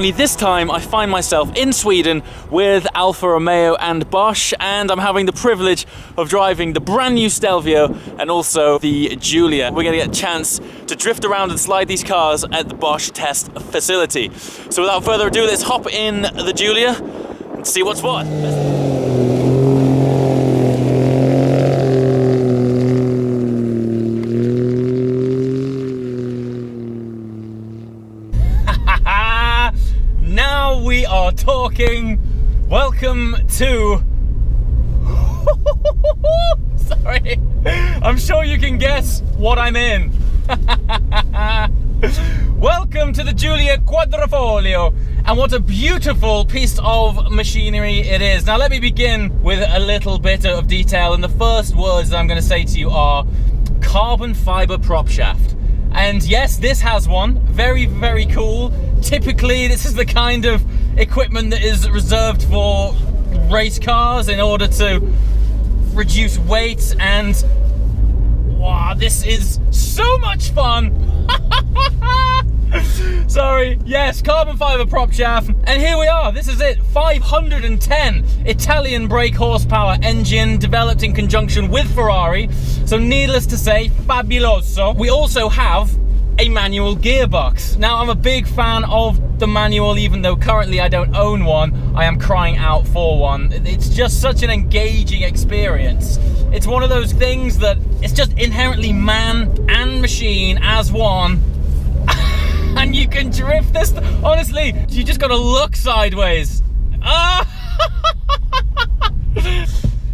Only this time I find myself in Sweden with Alfa Romeo and Bosch, and I'm having the privilege of driving the brand new Stelvio and also the Giulia. We're going to get a chance to drift around and slide these cars at the Bosch test facility. So without further ado, let's hop in the Giulia and see what's what. Now we are talking. Welcome to... Sorry, I'm sure you can guess what I'm in. Welcome to the Giulia Quadrifoglio, and what a beautiful piece of machinery it is. Now let me begin with a little bit of detail, and the first words that I'm going to say to you are carbon fiber prop shaft. And yes, this has one. Very, very cool. Typically, this is the kind of equipment that is reserved for race cars in order to reduce weight, and wow, this is so much fun. Sorry, yes, carbon fiber prop shaft, and here we are. This is it. 510 Italian brake horsepower engine, developed in conjunction with Ferrari, so needless to say, fabuloso. We also have a manual gearbox. Now, I'm a big fan of the manual, even though currently I don't own one. I am crying out for one. It's just such an engaging experience. It's one of those things that it's just inherently man and machine as one. And you can drift this. Honestly, you just gotta look sideways.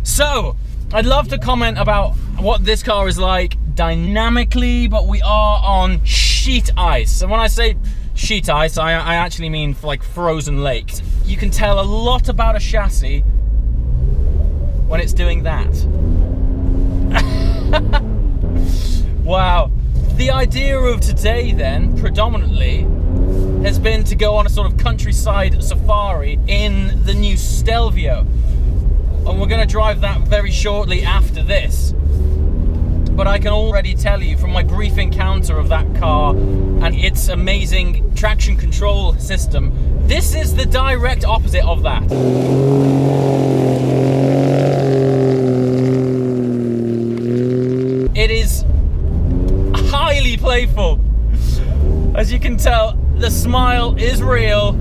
So, I'd love to comment about what this car is like dynamically, but we are on sheet ice. And when I say sheet ice, I actually mean like frozen lakes. You can tell a lot about a chassis when it's doing that. Wow. The idea of today then, predominantly, has been to go on a sort of countryside safari in the new Stelvio. And we're going to drive that very shortly after this. But I can already tell you from my brief encounter of that car and its amazing traction control system, this is the direct opposite of that. It is highly playful. As you can tell, the smile is real.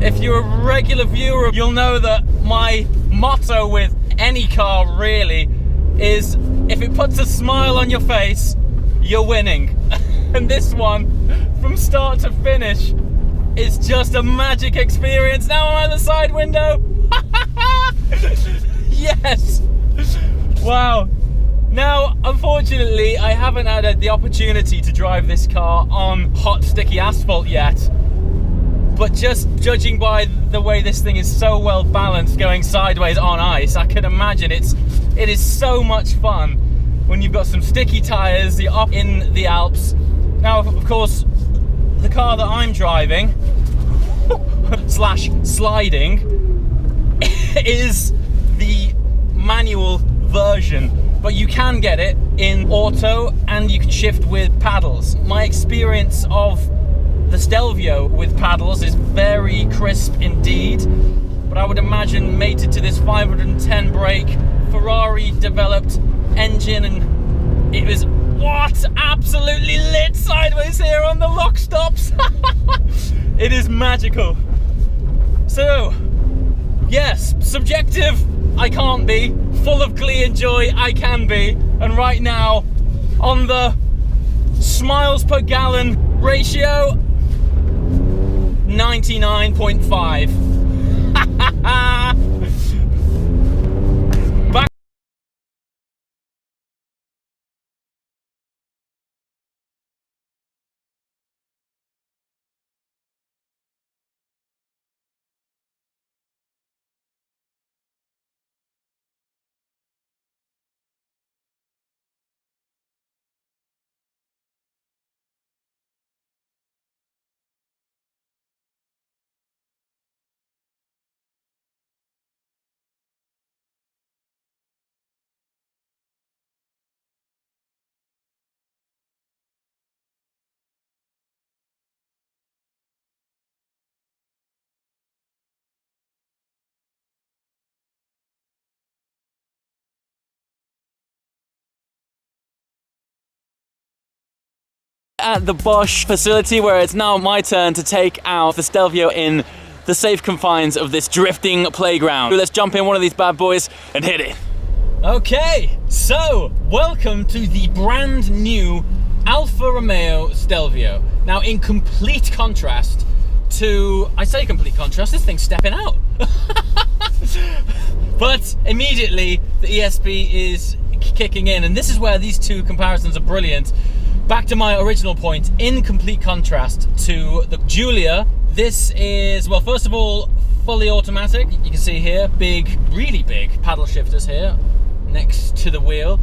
If you're a regular viewer, you'll know that my motto with any car really is, if it puts a smile on your face, you're winning. And this one, from start to finish, is just a magic experience. Now I'm at the side window. Yes. Wow. Now, unfortunately, I haven't had the opportunity to drive this car on hot, sticky asphalt yet. But just judging by the way this thing is so well balanced going sideways on ice, I can imagine it is so much fun when you've got some sticky tires, you're up in the Alps. Now, of course, the car that I'm driving, slash sliding, is the manual version. But you can get it in auto and you can shift with paddles. My experience of the Stelvio with paddles is very crisp indeed, but I would imagine mated to this 510 brake Ferrari developed engine, and it was what absolutely lit sideways here on the lock stops. It is magical. So yes, subjective I can't be, full of glee and joy I can be, and right now on the smiles per gallon ratio, 99.5. At the Bosch facility, where it's now my turn to take out the Stelvio in the safe confines of this drifting playground. Let's jump in one of these bad boys and hit it. Okay, so welcome to the brand new Alfa Romeo Stelvio. Now, in complete contrast to, I say complete contrast, this thing's stepping out. But immediately the ESP is kicking in, and this is where these two comparisons are brilliant. Back to my original point, in complete contrast to the Giulia, this is, well, first of all, fully automatic. You can see here, big, really big paddle shifters here next to the wheel.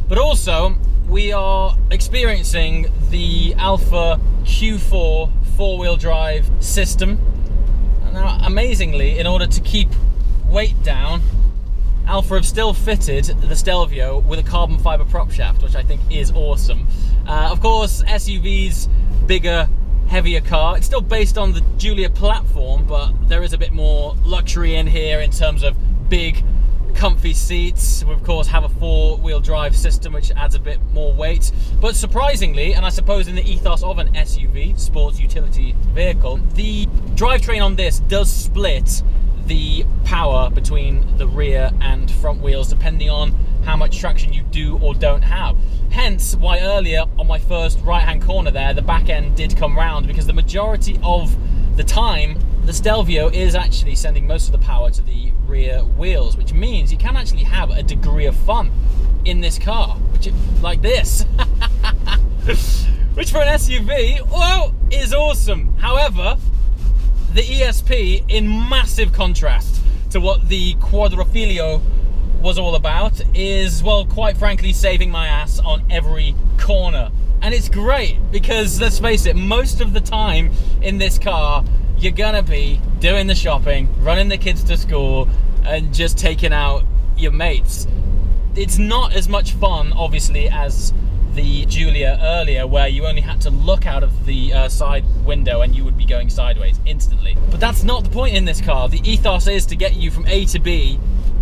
But also, we are experiencing the Alfa Q4 four-wheel drive system. Now, amazingly, in order to keep weight down, Alfa have still fitted the Stelvio with a carbon fiber prop shaft, which I think is awesome. Of course, SUV's bigger, heavier car. It's still based on the Giulia platform, but there is a bit more luxury in here in terms of big, comfy seats. We, of course, have a four-wheel drive system, which adds a bit more weight. But surprisingly, and I suppose in the ethos of an SUV, sports utility vehicle, the drivetrain on this does split the power between the rear and front wheels depending on how much traction you do or don't have. Hence why earlier on my first right hand corner there, the back end did come round, because the majority of the time the Stelvio is actually sending most of the power to the rear wheels, which means you can actually have a degree of fun in this car, which is like this. Which for an SUV, well, is awesome. However, the ESP, in massive contrast to what the Quadrifoglio was all about, is, well, quite frankly, saving my ass on every corner. And it's great because, let's face it, most of the time in this car, you're gonna be doing the shopping, running the kids to school, and just taking out your mates. It's not as much fun, obviously, as the Giulia earlier, where you only had to look out of the side window and you would be going sideways instantly. But that's not the point in this car. The ethos is to get you from A to B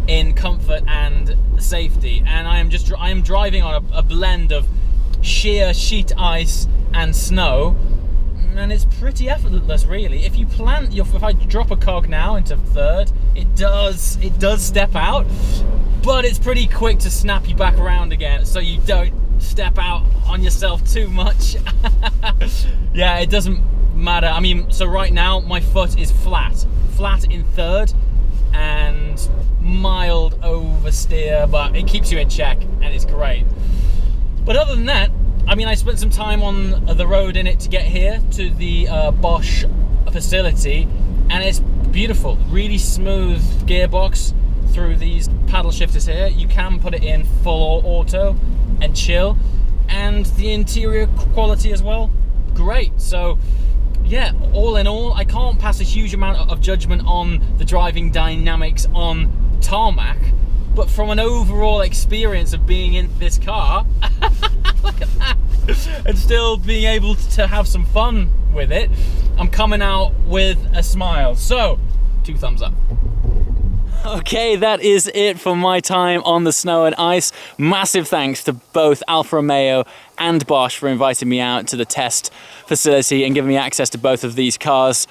in comfort and safety, and I am driving on a blend of sheer sheet ice and snow, and it's pretty effortless, really. If you plant your, if I drop a cog now into third, it does step out, but it's pretty quick to snap you back around again, so you don't step out on yourself too much. Yeah, it doesn't matter. I mean, so right now my foot is flat in third and mild oversteer, but it keeps you in check and it's great. But other than that, I mean, I spent some time on the road in it to get here to the Bosch facility, and it's beautiful. Really smooth gearbox through these paddle shifters here. You can put it in full auto and chill, and the interior quality as well, great. So yeah, all in all, I can't pass a huge amount of judgment on the driving dynamics on tarmac, but from an overall experience of being in this car, look at that, and still being able to have some fun with it, I'm coming out with a smile. So 2 thumbs up. Okay, that is it for my time on the snow and ice. Massive thanks to both Alfa Romeo and Bosch for inviting me out to the test facility and giving me access to both of these cars.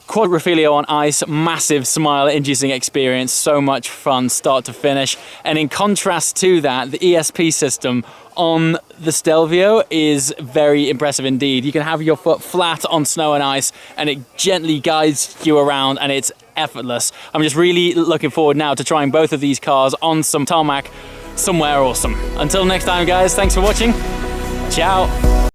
Quadrifoglio on ice, massive smile-inducing experience, so much fun start to finish. And in contrast to that, the ESP system on the Stelvio is very impressive indeed. You can have your foot flat on snow and ice and it gently guides you around, and it's effortless. I'm just really looking forward now to trying both of these cars on some tarmac somewhere awesome. Until next time, guys, thanks for watching. Ciao.